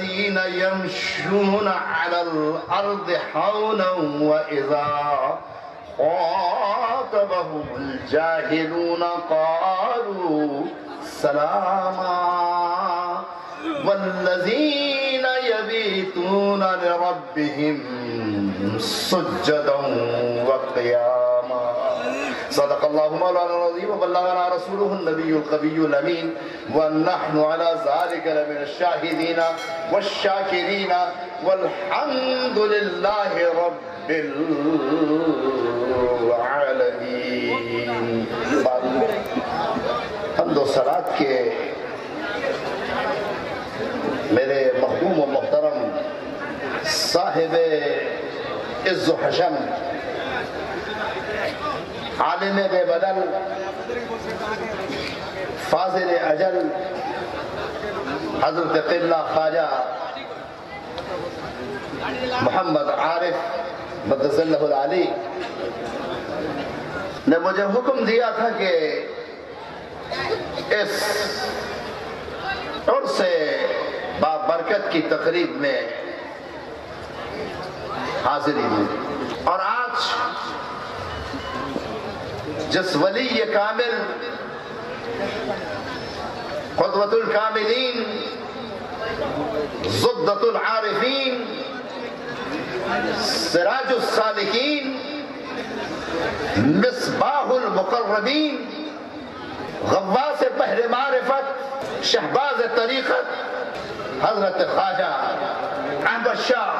الذين يمشون على الأرض حونا وإذا خاطبهم الجاهلون قالوا سلاما والذين يبيتون لربهم سجدا وقياما صدق الله مولانا العظيم وبلغنا رسوله النبي القوي الأمين ونحن على ذلك لمن الشاهدين والشاكرين والحمد لله رب العالمين. حمد و صلات کے میرے محبوب و محترم صاحب عز و حشم عالم بے بدل فاضل اجل حضرت قبلہ خواجہ محمد عارف مقدس اللہ العلی نے مجھے حکم دیا تھا کہ اس عرس بابرکت کی تقریب میں حاضری دی. اور آج جس ولی کامل قدوۃ الکاملین زبدۃ العارفین سراج السالکین مصباح المقربین غواص بحر معرفت شہباز طریقت حضرت خواجہ احمد شاہ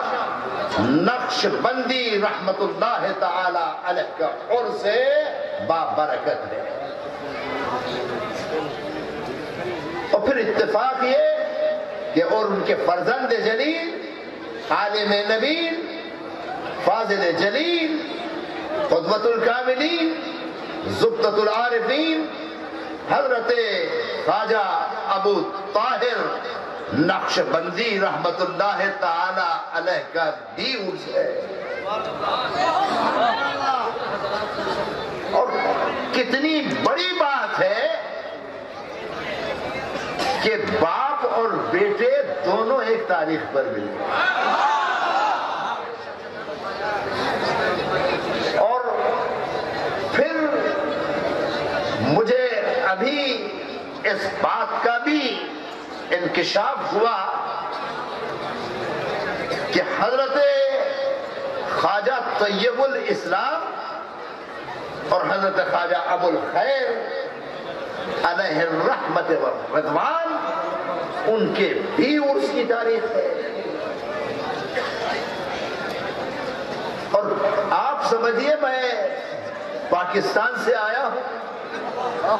نقش بندی رحمت اللہ تعالی علیہ کا عرس بابرکت ہے. اور پھر اتفاق یہ کہ اور ان کے فرزند جلیل عالم نبیل فاضل جلیل قدوۃ الکاملین زبدۃ العارفین حضرت خواجہ ابو طاہر نقش بندی رحمت اللہ تعالی علیہ کا بھی عرس ہے. اور کتنی بڑی بات ہے کہ باپ اور بیٹے دونوں ایک تاریخ پر ملے. اور پھر مجھے ابھی اس بات کا بھی انکشاف ہوا کہ حضرت خواجہ طیب الاسلام اور حضرت خواجہ ابو الخیر علیہ الرحمت والرضوان ان کے بھی عرس کی تاریخ ہے. اور آپ سمجھیے میں پاکستان سے آیا ہوں,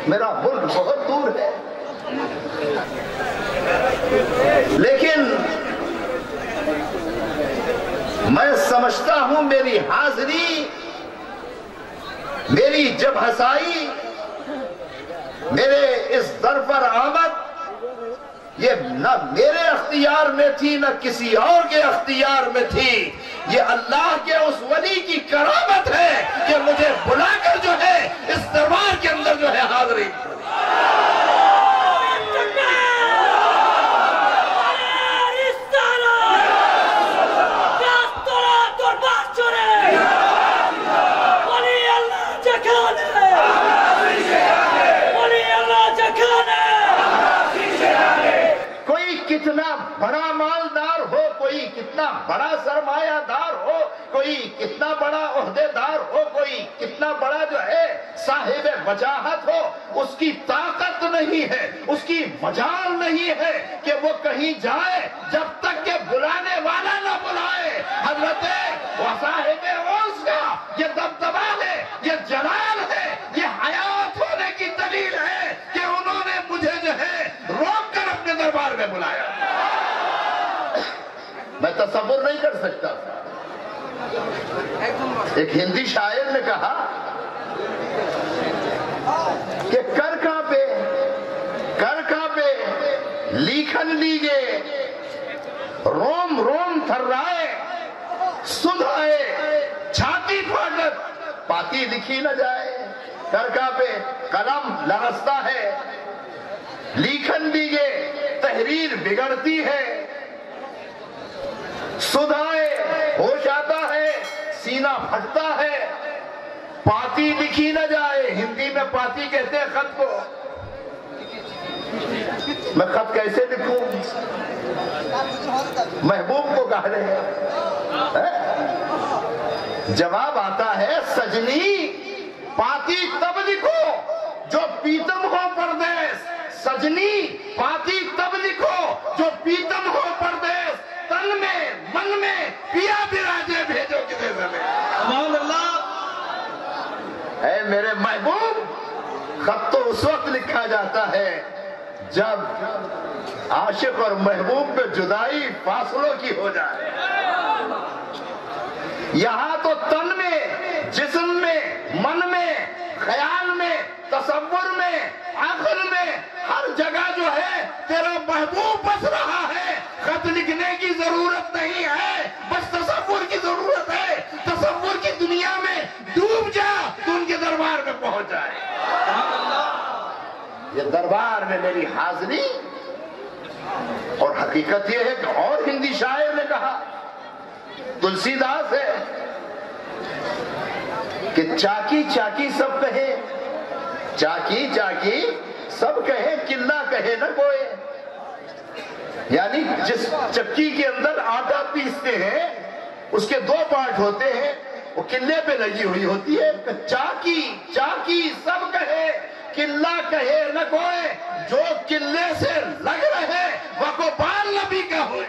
میرا ملک بہت دور ہے, لیکن میں سمجھتا ہوں میری حاضری, میری جب ہسائی, میرے اس در پر آمد یہ نہ میرے اختیار میں تھی نہ کسی اور کے اختیار میں تھی. یہ اللہ کے اس ولی کی کرامت ہے کہ مجھے بلا کر جو ہے اس دربار کے اندر جو ہے حاضری. کتنا بڑا مالدار ہو, کوئی کتنا بڑا سرمایہ دار ہو, کوئی کتنا بڑا عہدے دار ہو, کوئی کتنا بڑا جو ہے صاحب وجاہت ہو, اس کی طاقت نہیں ہے, اس کی مجال نہیں ہے کہ وہ کہیں جائے جب تک کہ بلانے والا نہ بلائے. حضرت صاحب عرس کا یہ دبدبہ ہے, یہ جلال ہے, یہ حیات ہونے کی دلیل ہے کہ انہوں نے مجھے جو ہے روک کر اپنے دربار میں بلایا. میں تصور نہیں کر سکتا. ایک ہندی شاعر نے کہا کہ کر کانپے لیکھن لیگے روم روم تھرائے سدھ آئے چھاتی پھاٹت پاتی لکھی نہ جائے. کر کانپے قلم لرزتا ہے, لیکھن لیگے تحریر بگڑتی ہے، سدھ آئے ہوش آتا ہے، سینہ پھٹتا ہے، پاتی لکھی نہ جائے، ہندی میں پاتی کہتے ہیں خط کو، میں خط کیسے لکھوں؟ محبوب کو کہہ رہے ہیں، جواب آتا ہے سجنی پاتی تب لکھو جو پیتم ہو پردیس، سجنی پاتی تب لکھو جو پیتم ہو پردیس، تن میں من میں پیا براجے بھیجو کدے زمین۔ سبحان اللہ۔ اے میرے محبوب، خط تو اس وقت لکھا جاتا ہے جب عاشق اور محبوب میں جدائی فاصلوں کی ہو جائے۔ یہاں تو تن میں، جسم میں، من میں، خیال میں، تصور میں، عقل میں، ہر جگہ جو ہے تیرا محبوب بس رہا ہے۔ خط لکھنے کی ضرورت نہیں ہے، بس تصور کی ضرورت ہے۔ تصور کی دنیا میں ڈوب جا تو ان کے دربار میں پہنچ جائے۔ یہ دربار میں میری حاضری، اور حقیقت یہ ہے کہ اور ہندی شاعر نے کہا، تلسی داس ہے، کہ چاکی چاکی سب کہے، چاکی چاکی سب کہے، قلہ کہے نہ کوئی۔ یعنی جس چکی کے اندر آٹا پیستے ہیں اس کے دو پارٹ ہوتے ہیں، وہ قلے پہ لگی ہوئی ہوتی ہے۔ چاکی چاکی سب کہے، قلہ کہے نہ کوئی، جو قلے سے لگ رہے وہ کو بال نبی کا ہوئے۔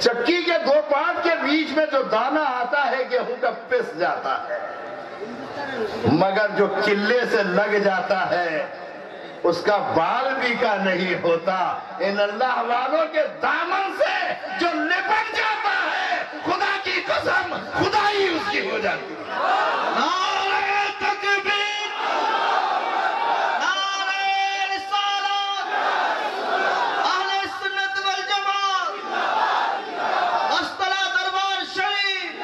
چکی کے دو پارٹ کے بیچ میں جو دانہ آتا ہے گیہوں کا پس جاتا ہے، مگر جو قلے سے لگ جاتا ہے اس کا بال بھی کا نہیں ہوتا۔ ان اللہ والوں کے دامن سے جو لپٹ جاتا ہے، خدا کی قسم خدائی اس کی ہو جاتی ہے۔ نعرہ تکبیر، نعرہ رسالت، اہل سنت والجماعت، اسطلہ دربار شریف،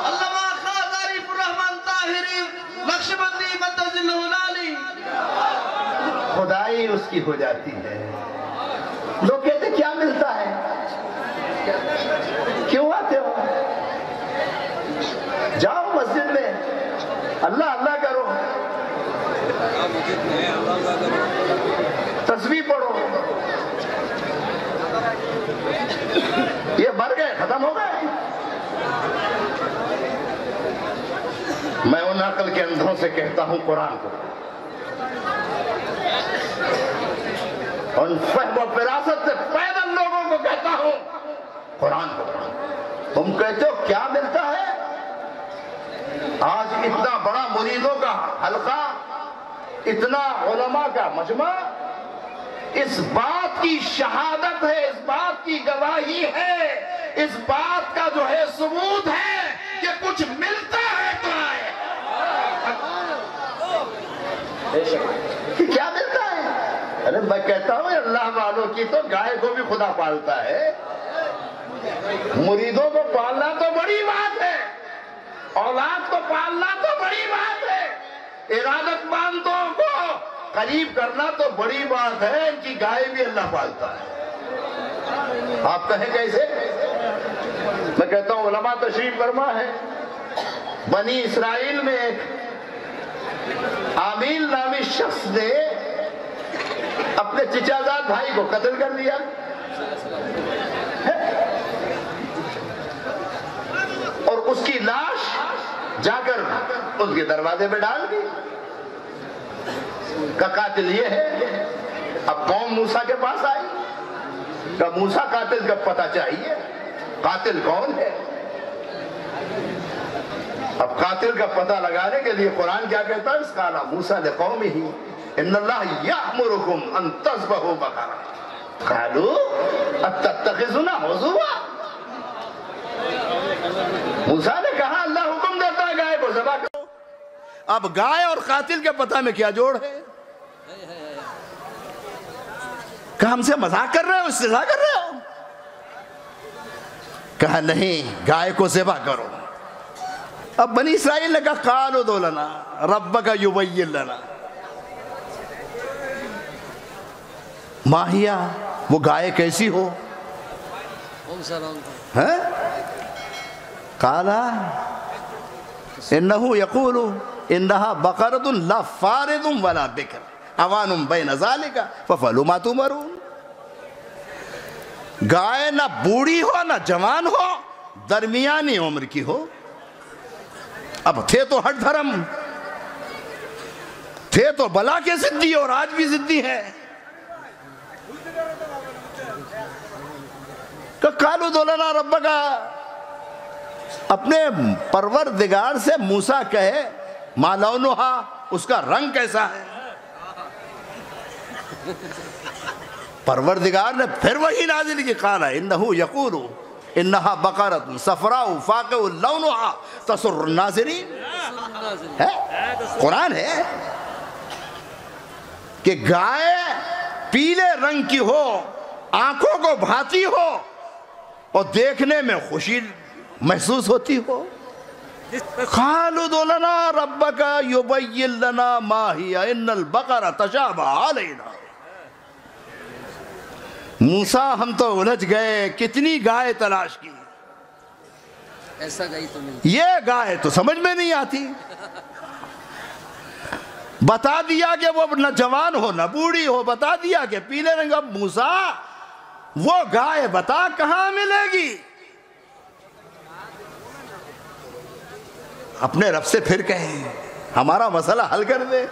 علامہ خواجہ عارف الرحمن طاہری نقشبندی مدظلہ العالی، خدائی اس کی ہو جاتی ہے۔ لوگ کہتے کیا ملتا ہے، کیوں آتے ہو؟ جاؤ مسجد میں اللہ اللہ کرو، تسبیح پڑھو، یہ مر گئے، ختم ہو گئے۔ میں ان عقل کے اندھوں سے کہتا ہوں قرآن کو، ان فہم و فراست سے پیدل لوگوں کو کہتا ہوں قرآن کو۔ تم کہتے ہو کیا ملتا ہے؟ آج اتنا بڑا مریدوں کا حلقہ، اتنا علماء کا مجمع، اس بات کی شہادت ہے، اس بات کی گواہی ہے، اس بات کا جو ہے ثبوت ہے کہ کچھ ملتا ہے تو آئے۔ کیا ملتا ہے؟ ارے میں کہتا ہوں اللہ والوں کی تو گائے کو بھی خدا پالتا ہے، مریدوں کو پالنا تو بڑی بات ہے، اولاد کو پالنا تو بڑی بات ہے، ارادت مندوں کو قریب کرنا تو بڑی بات ہے، ان کی گائے بھی اللہ پالتا ہے۔ آپ کہیں کیسے؟ میں کہتا ہوں علماء تشریف فرما ہے، بنی اسرائیل میں ایک عامیل نامی شخص نے اپنے چچا زاد بھائی کو قتل کر دیا، اور اس کی لاش جا کر ان کے دروازے پہ ڈال دی کہ قاتل یہ ہے۔ اب قوم موسیٰ کے پاس آئی کہ موسیٰ قاتل کا پتہ چاہیے، قاتل کون ہے؟ اب قاتل کا پتہ لگانے کے لیے قرآن کیا کہتا ہے؟ اس قال موسیٰ لقومہ ان اللہ یأمرکم ان تذبحوا بقرہ قالوا اتتخذنا ہزوا۔ موسیٰ نے کہا اللہ حکم دیتا ہے گائے کو ذبح کرو۔ اب گائے اور قاتل کے پتہ میں کیا جوڑ ہے؟ کہا ہم سے مذاق کر رہے ہو، استہزاء کر رہے ہو؟ کہا نہیں، گائے کو ذبح کرو۔ اب بنی اسرائیل نے کہا قالوا ادع لنا ربک یبین لنا، ماہیا، وہ گائے کیسی ہو؟ قالا انہو یقول انہا بقرۃ لا فارض ولا بکر اوان بین ذالک ففعلوا ما تؤمرون۔ گائے نہ بوڑھی ہو نہ جوان ہو، درمیانی عمر کی ہو۔ اب تھے تو ہٹ دھرم، تھے تو بلا کے ضدی اور آج بھی ضدی ہے۔ قالوا ادع لنا ربک، اپنے پروردگار سے موسیٰ کہے ما لونہا، اس کا رنگ کیسا ہے؟ پروردگار نے پھر وہی نازل کی، قال انہو یقول انہا بقرۃ صفراء فاقع لونہا تسر الناظرین۔ قرآن ہے کہ گائے پیلے رنگ کی ہو، آنکھوں کو بھاتی ہو اور دیکھنے میں خوشی محسوس ہوتی ہو۔ قالوا ادع لنا ربک یبین لنا ما ہی ان البقرۃ تشابہ علینا۔ موسیٰ ہم تو الجھ گئے، کتنی گائے تلاش کی، ایسا گئی تو نہیں، یہ گائے تو سمجھ میں نہیں آتی۔ بتا دیا کہ وہ نہ جوان ہو نہ بوڑھی ہو، بتا دیا کہ پیلے رنگ۔ اب موسیٰ وہ گائے بتا کہاں ملے گی؟ اپنے رب سے پھر کہیں ہمارا مسئلہ حل کر دے۔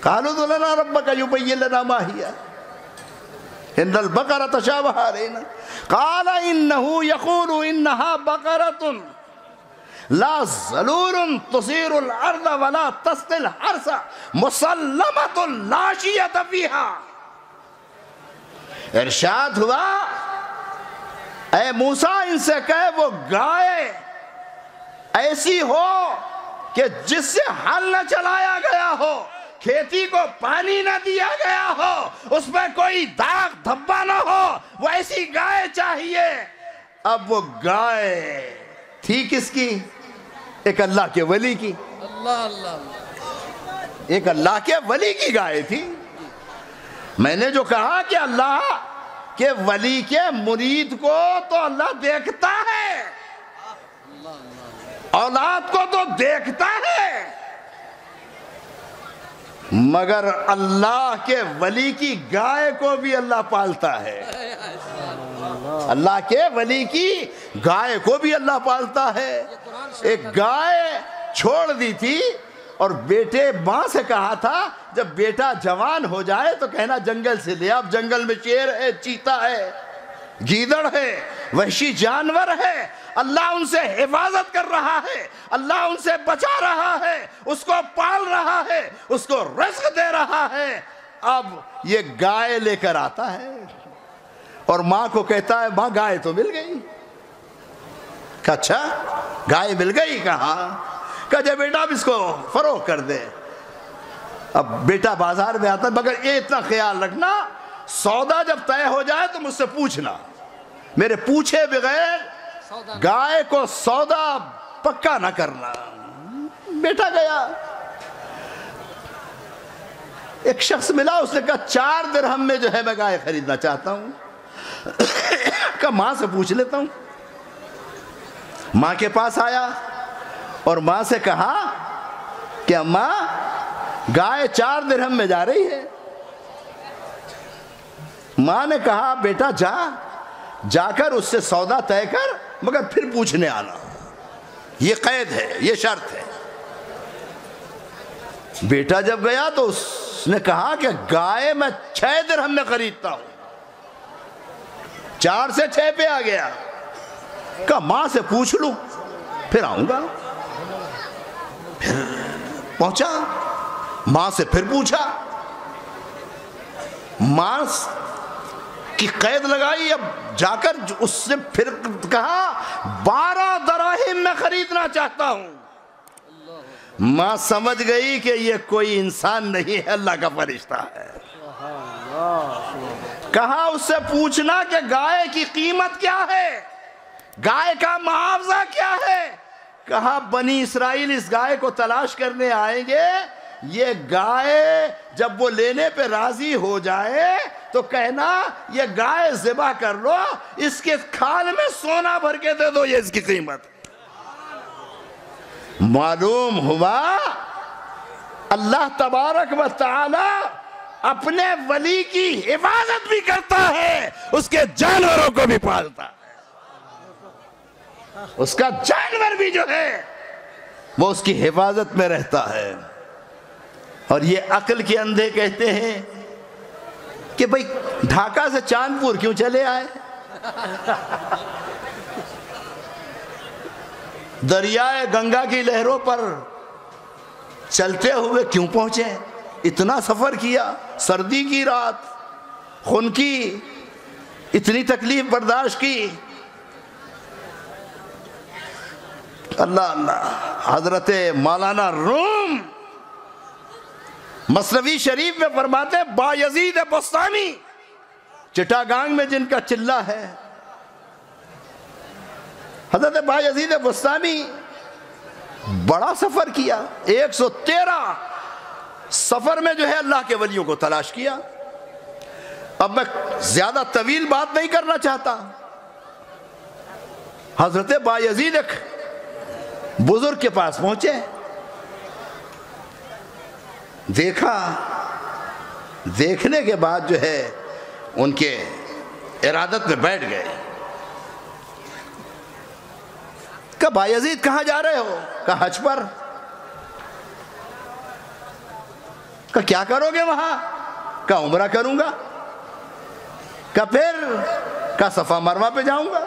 قالوا ادع لنا ربک یبین لنا ما ہی ان البقرۃ تشابہ علینا۔ قال انہ یقول انہا بقرۃ لا ذلول تثیر الارض ولا تسقی الحرث مسلمۃ لا شیۃ فیہا۔ ارشاد ہوا اے موسیٰ ان سے کہے وہ گائے ایسی ہو کہ جس سے ہل نہ چلایا گیا ہو، کھیتی کو پانی نہ دیا گیا ہو، اس میں کوئی داغ دھبا نہ ہو، وہ ایسی گائے چاہیے۔ اب وہ گائے تھی کس کی؟ ایک اللہ کے ولی کی، اللہ اللہ، ایک اللہ کے ولی کی گائے تھی۔ میں نے جو کہا کہ اللہ کے ولی کے مرید کو تو اللہ دیکھتا ہے، اولاد کو تو دیکھتا ہے، مگر اللہ کے ولی کی گائے کو بھی اللہ پالتا ہے۔ اللہ کے ولی کی گائے کو بھی اللہ پالتا ہے۔ ایک گائے چھوڑ دی تھی اور بیٹے ماں سے کہا تھا جب بیٹا جوان ہو جائے تو کہنا جنگل سے لے۔ اب جنگل میں شیر ہے، چیتا ہے، گیدڑ ہے، وحشی جانور ہے، اللہ ان سے حفاظت کر رہا ہے، اللہ ان سے بچا رہا ہے، اس کو پال رہا ہے، اس کو رزق دے رہا ہے۔ اب یہ گائے لے کر آتا ہے اور ماں کو کہتا ہے ماں گائے تو مل گئی۔ کہا اچھا گائے مل گئی، کہاں؟ کہا جب بیٹا اب اس کو فروغ کر دے۔ اب بیٹا بازار میں آتا ہے، مگر یہ اتنا خیال رکھنا سودا جب طے ہو جائے تو مجھ سے پوچھنا، میرے پوچھے بغیر گائے کو سودا پکا نہ کرنا۔ بیٹا گیا، ایک شخص ملا، اس نے کہا 4 درہم میں جو ہے میں گائے خریدنا چاہتا ہوں۔ کہا ماں سے پوچھ لیتا ہوں۔ ماں کے پاس آیا اور ماں سے کہا کہ اماں گائے 4 درہم میں جا رہی ہے۔ ماں نے کہا بیٹا جا کر اس سے سودا طے کر، مگر پھر پوچھنے آنا، یہ قید ہے، یہ شرط ہے۔ بیٹا جب گیا تو اس نے کہا کہ گائے میں 6 درہم میں خریدتا ہوں۔ 4 سے 6 پہ آ گیا۔ کہا ماں سے پوچھ لوں پھر آؤں گا۔ پھر پہنچا، ماں سے پھر پوچھا، ماں کی قید لگائی۔ اب جا کر اس سے پھر کہا 12 دراہم میں خریدنا چاہتا ہوں۔ ماں سمجھ گئی کہ یہ کوئی انسان نہیں ہے، اللہ کا فرشتہ ہے۔ کہا اس سے پوچھنا کہ گائے کی قیمت کیا ہے، گائے کا معاوضہ کیا ہے۔ کہا بنی اسرائیل اس گائے کو تلاش کرنے آئیں گے یہ گائے جب وہ لینے پہ راضی ہو جائے تو کہنا یہ گائے ذبح کر لو، اس کے کھال میں سونا بھر کے دے دو، یہ اس کی قیمت۔ معلوم ہوا اللہ تبارک و تعالی اپنے ولی کی حفاظت بھی کرتا ہے، اس کے جانوروں کو بھی پالتا ہے، اس کا جانور بھی جو ہے وہ اس کی حفاظت میں رہتا ہے۔ اور یہ عقل کے اندھے کہتے ہیں کہ بھئی ڈھاکہ سے چاندپور کیوں چلے آئے، دریائے گنگا کی لہروں پر چلتے ہوئے کیوں پہنچے، اتنا سفر کیا، سردی کی رات، خون کی اتنی تکلیف برداشت کی۔ اللہ اللہ، حضرت مولانا روم مثنوی شریف میں فرماتے ہیں بایزید بستامی، چٹاگانگ میں جن کا چلہ ہے، حضرت بایزید بستامی بڑا سفر کیا، 113 سفر میں جو ہے اللہ کے ولیوں کو تلاش کیا۔ اب میں زیادہ طویل بات نہیں کرنا چاہتا۔ حضرت بایزید ایک بزرگ کے پاس پہنچے، دیکھا، دیکھنے کے بعد جو ہے ان کے ارادت میں بیٹھ گئے۔ کہا بایزید کہاں جا رہے ہو؟ کہا حج پر۔ کہا کیا کرو گے وہاں؟ کہا عمرہ کروں گا۔ کہا پھر؟ کہا صفا مروہ پہ جاؤں گا۔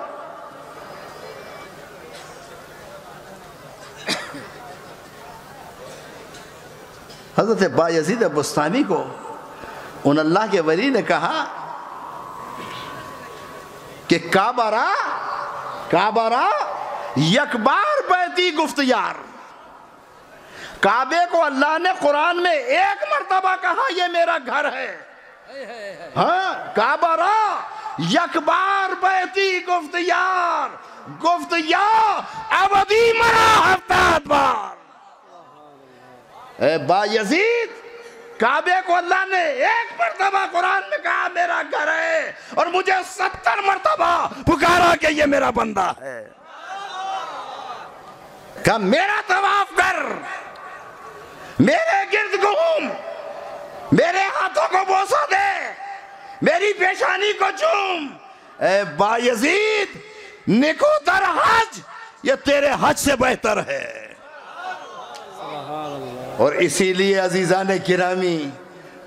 حضرت بایزید بستانی کو ان اللہ کے ولی نے کہا کہ کعبہ را یک بار بیتی گفت یار، کعبے کو اللہ نے قرآن میں ایک مرتبہ کہا یہ میرا گھر ہے۔ ہاں، کعبہ را یک بار بیتی گفت یار، گفت یا ابدی مرا ہفتاد بار۔ اے بایزید، کعبے کو اللہ نے ایک مرتبہ قرآن میں کہا میرا گھر ہے، اور مجھے 70 مرتبہ پکارا کہ یہ میرا بندہ ہے۔ کہا میرا طواف کر، میرے گرد گھوم، میرے ہاتھوں کو بوسہ دے، میری پیشانی کو چوم۔ اے بایزید، نکو در حج، یہ تیرے حج سے بہتر ہے۔ اور اسی لیے عزیزان گرامی،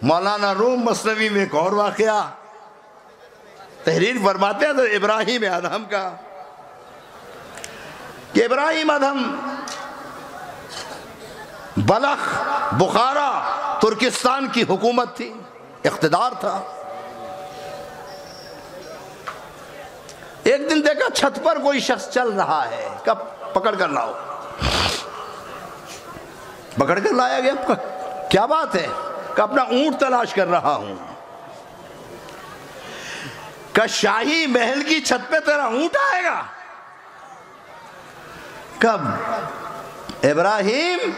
مولانا روم مثنوی میں ایک اور واقعہ تحریر فرماتے ہیں تو ابراہیم ادہم کا، کہ ابراہیم ادہم بلخ، بخارا، ترکستان کی حکومت تھی، اقتدار تھا۔ ایک دن دیکھا چھت پر کوئی شخص چل رہا ہے، کب پکڑ کر لاؤ، پکڑ کر لایا گیا۔ کیا بات ہے؟ کہ اپنا اونٹ تلاش کر رہا ہوں۔ کہ شاہی محل کی چھت پہ تیرا اونٹ آئے گا؟ کب؟ ابراہیم،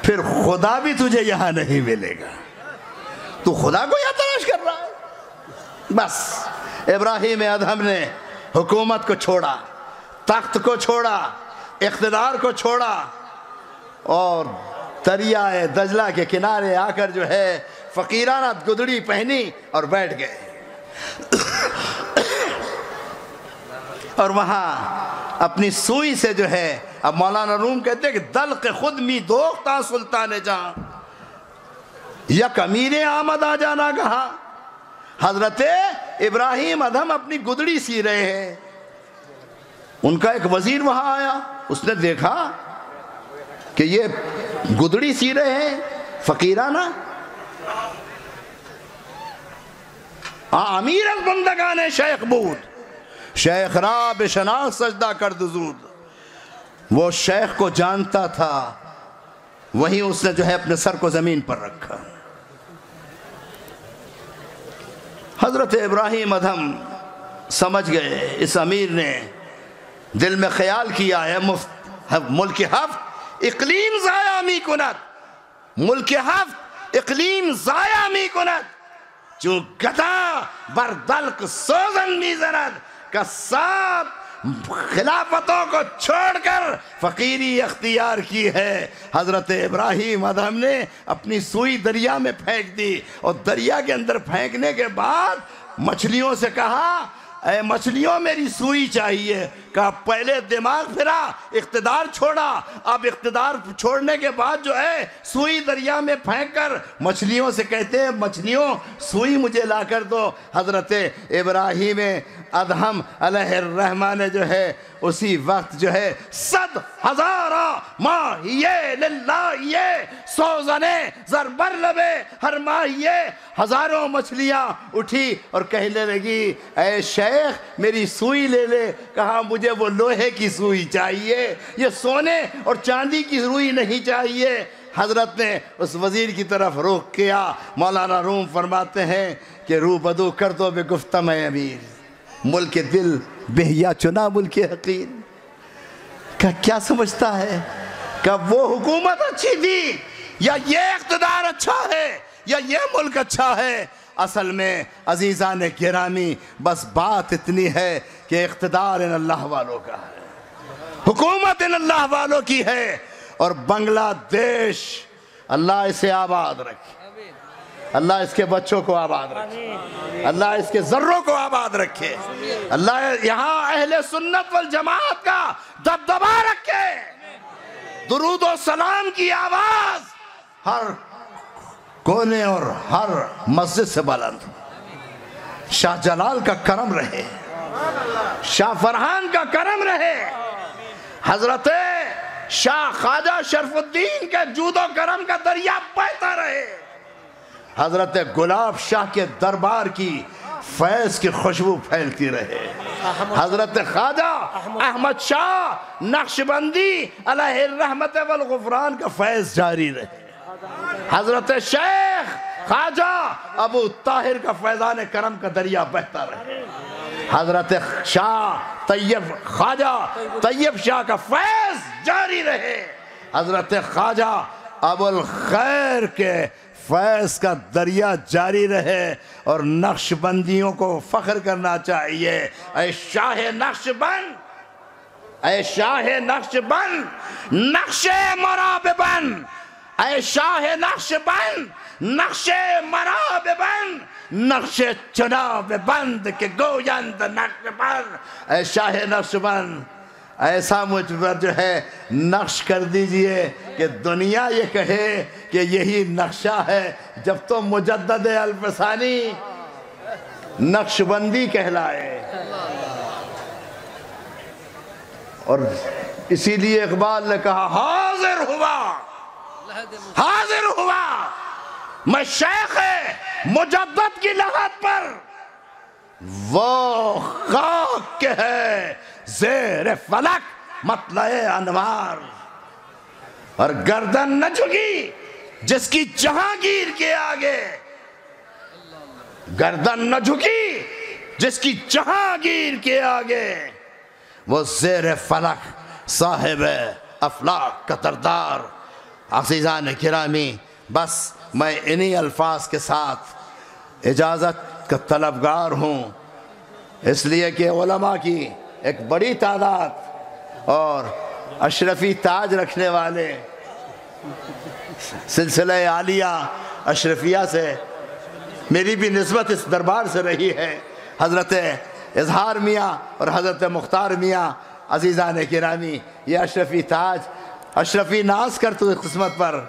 پھر خدا بھی تجھے یہاں نہیں ملے گا، تو خدا کو یہاں تلاش کر رہا ہے۔ بس ابراہیم ادہم نے حکومت کو چھوڑا، تخت کو چھوڑا، اقتدار کو چھوڑا، اور دریائے دجلہ کے کنارے آ کر جو ہے فقیرانہ گدڑی پہنی اور بیٹھ گئے، اور وہاں اپنی سوئی سے جو ہے، اب مولانا روم کہتے ہیں کہ دلق خود می دوختا سلطان جہاں، یک امیر آمد آ جانا کہا۔ حضرت ابراہیم ادہم اپنی گدڑی سی رہے ہیں، ان کا ایک وزیر وہاں آیا، اس نے دیکھا کہ یہ گدڑی سی رہے ہیں فقیرانہ، امیر از بندگان شیخ بود، شیخ را بشناس سجدہ کرد زود۔ وہ شیخ کو جانتا تھا، وہیں اس نے جو ہے اپنے سر کو زمین پر رکھا۔ حضرت ابراہیم ادہم سمجھ گئے اس امیر نے دل میں خیال کیا ہے ملک ہفت اقلیم ضائع می کند، ملک هفت اقلیم ضایع می کند، جو گدا بر دلق سوزن می زند، که 7 خلافتوں کو چھوڑ کر فقیری اختیار کی ہے۔ حضرت ابراہیم ادھم نے اپنی سوئی دریا میں پھینک دی، اور دریا کے اندر پھینکنے کے بعد مچھلیوں سے کہا اے مچھلیوں میری سوئی چاہیے، کہا پہلے دماغ پھرا، اقتدار چھوڑا، اب اقتدار چھوڑنے کے بعد جو ہے سوئی دریا میں پھینک کر مچھلیوں سے کہتے ہیں مچھلیوں سوئی مجھے لا کر دو۔ حضرت ابراہیم ادھم علیہ الرحمہ نے جو ہے اسی وقت جو ہے 100,000 ماہیے للہ سوزنے زربر لبے ہر ماہیے، ہزاروں مچھلیاں اٹھی اور کہنے لگی اے شیخ میری سوئی لے لے، کہا مجھے وہ لوہے کی سوئی چاہیے، یہ سونے اور چاندی کی سوئی نہیں چاہیے۔ حضرت نے اس وزیر کی طرف رخ کیا، مولانا روم فرماتے ہیں کہ روبدو کر دو بے گفتم اے امیر، ملک دل بہیا چنا ملک حقیر۔ کہ کیا سمجھتا ہے کہ وہ حکومت اچھی تھی یا یہ اقتدار اچھا ہے یا یہ ملک اچھا ہے؟ اصل میں عزیزان گرامی بس بات اتنی ہے کہ اقتدار ان اللہ والوں کا ہے، حکومت ان اللہ والوں کی ہے، اور بنگلہ دیش اللہ اسے آباد رکھے، اللہ اس کے بچوں کو آباد رکھے، اللہ اس کے ذروں کو آباد رکھے، اللہ یہاں اہل سنت والجماعت کا دبدبا رکھے، درود و سلام کی آواز ہر کونے اور ہر مسجد سے بلند، شاہ جلال کا کرم رہے، شاہ فرحان کا کرم رہے، حضرت شاہ خواجہ شرف الدین کے جود و کرم کا دریا بہتا رہے، حضرت گلاب شاہ کے دربار کی فیض کی خوشبو پھیلتی رہے، حضرت خواجہ احمد شاہ نقشبندی علیہ الرحمت والغفران کا فیض جاری رہے، حضرت شیخ خواجہ ابو طاہر کا فیضان کرم کا دریا بہتا رہے، حضرت شاہ طیب خواجہ طیب شاہ کا فیض جاری رہے، حضرت خواجہ ابو الخیر کے فیض کا دریا جاری رہے، اور نقش بندیوں کو فخر کرنا چاہیے، اے شاہ نقش بند، اے شاہ نقش بند نقش مراب بند، اے شاہ نقش بند نقش مراب بند، نقش چناب بند کے گویند نقش بند، اے شاہ نقش بند ایسا مجھ پر جو ہے نقش کر دیجئے کہ دنیا یہ کہے کہ یہی نقشہ ہے، جب تو مجدد الفسانی نقش بندی کہلائے۔ اور اسی لیے اقبال نے کہا حاضر ہوا میں شیخ مجدد کی لحد پر، وہ خاک کے ہے زیر فلک مطلع انوار، اور گردن نہ جھکی جس کی جہانگیر کے آگے، گردن نہ جھکی جس کی جہانگیر کے آگے، وہ زیر فلک صاحب افلاک کا تردار۔ عزیزان گرامی بس میں انہی الفاظ کے ساتھ اجازت کا طلبگار ہوں، اس لیے کہ علماء کی ایک بڑی تعداد اور اشرفی تاج رکھنے والے سلسلہ عالیہ اشرفیہ سے میری بھی نسبت اس دربار سے رہی ہے، حضرت اظہار میاں اور حضرت مختار میاں۔ عزیزان گرامی یہ اشرفی تاج، اشرفی ناز کر تو قسمت پر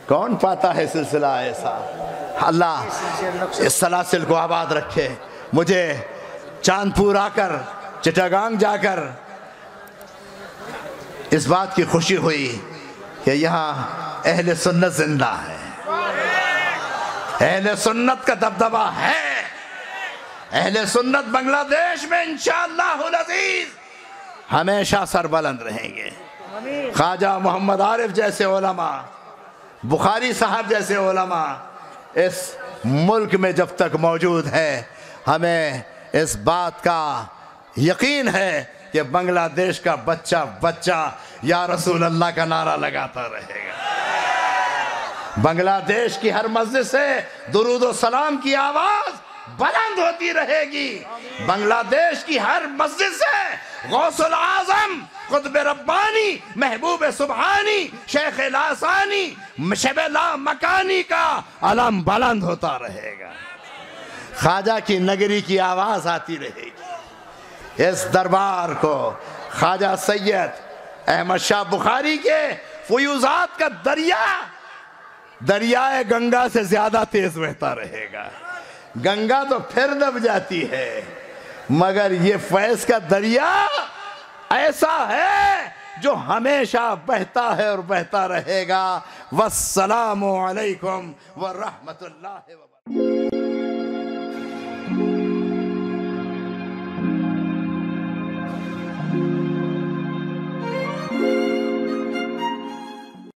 کون پاتا ہے سلسلہ ایسا، اللہ اس سلاسل کو آباد رکھے۔ مجھے چاندپور آ کر چٹاگانگ جا کر اس بات کی خوشی ہوئی کہ یہاں اہل سنت زندہ ہے، اہل سنت کا دبدبہ ہے، اہل سنت بنگلہ دیش میں انشاءاللہ العزیز ہمیشہ سربلند رہیں گے۔ خواجہ محمد عارف جیسے علماء، بخاری صاحب جیسے علماء اس ملک میں جب تک موجود ہے، ہمیں اس بات کا یقین ہے کہ بنگلہ دیش کا بچہ یا رسول اللہ کا نعرہ لگاتا رہے گا۔ بنگلہ دیش کی ہر مسجد سے درود و سلام کی آواز بلند ہوتی رہے گی. بنگلہ دیش کی ہر مسجد سے غوث العظم، قطب ربانی، محبوب سبحانی، شیخ لاسانی، شب لا مکانی کا علم بلند ہوتا رہے گا. خواجہ کی نگری کی آواز آتی رہے گی. اس دربار کو خواجہ سید احمد شاہ بخاری کے فیوزات کا دریائے گنگا سے زیادہ تیز بہتا رہے گا. گنگا تو پھر دب جاتی ہے، مگر یہ فیض کا دریا ایسا ہے جو ہمیشہ بہتا ہے اور بہتا رہے گا. والسلام علیکم ورحمت اللہ وبرکاتہ.